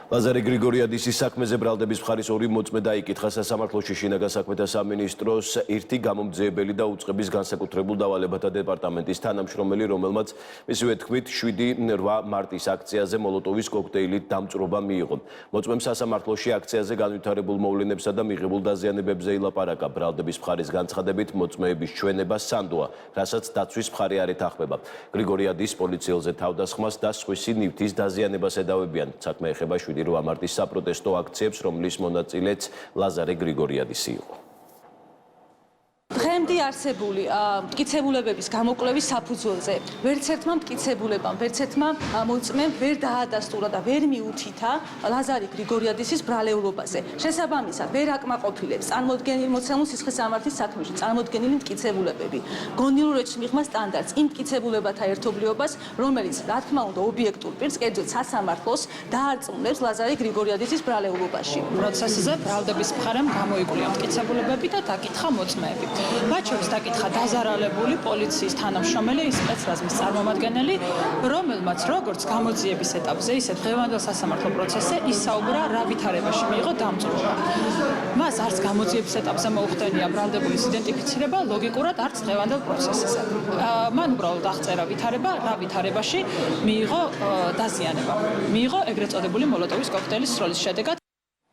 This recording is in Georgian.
ლაზარე გრიგორიადისის საქმეზე ბრალდების მხარის ორი მოწმე დაიკითხა სასამართლოში შინაგან საქმეთა სამინისტროს ერთი გამომძიებელი და უწყების განსაკუთრებულ დავალებათა დეპარტამენტის თანამშრომელი, რომელმაც მისივე თქმით 7-8 მარტის აქციაზე მოლოტოვის კოქტეილით დამწვრობა მიიღო. მოწმემ სასამართლოში აქციაზე განვითარებულ მოვლენებსა და მიღებულ დაზიანებებზე ილაპარაკა. ბრალდების მხარის განცხადებით მოწმეების ჩვენება სანდოა, რასაც დაცვის მხარე არ ეთანხმება. გრიგორიადის პოლიციელზე თავდასხმას და სხვისი ნივთის დაზიანებას ედავებიან. საქმე ეხება 7 მარტის საპროტესტო აქციებს, რომლის მონაწილეც ლაზარე გრიგორიადისი იყო. დღემდე არსებული მტკიცებულებების გამოკვლევის საფუძველზე ვერც ერთმა მტკიცებულებამ, ვერც ერთმა მოწმემ ვერ დაადასტურა და ვერ მიუთითა ლაზარე გრიგორიადისის ბრალეულობაზე. შესაბამისად, ვერ აკმაყოფილებს წარმოდგენილი მოცემულ სისხლის სამართლის საქმეში წარმოდგენილი მტკიცებულებები, გონიურეთში მიღმა სტანდარტს, იმ მტკიცებულებათა ერთობლიობას, რომელიც, რა თქმა უნდა, ობიექტურ პირს, კერძოდ სასამართლოს დაარწმუნებს ლაზარე გრიგორიადისის ბრალეულობაში. პროცესზე ბრალდების მხარემ გამოიკვლია მტკიცებულებები და დაკითხა მოწმეები. მათ შორის დაკითხა დაზარალებული პოლიციის თანამშრომელი სპეცრაზმის წარმომადგენელი, რომელმაც როგორც გამოძიების ეტაპზე, ისე დღევანდელ სასამართლო პროცესზე ისაუბრა რა ვითარებაში მიიღო დამწვრობა. მას არც გამოძიების ეტაპზე მოუხდენია ბრალდებულის იდენტიფიცირება, ლოგიკურად არც დღევანდელ პროცესზე. მან უბრალოდ აღწერა ვითარება, რა ვითარებაში მიიღო დაზიანება. მიიღო ეგრეთ წოდებული მოლოტოვის კოქტეილის სროლის შედეგად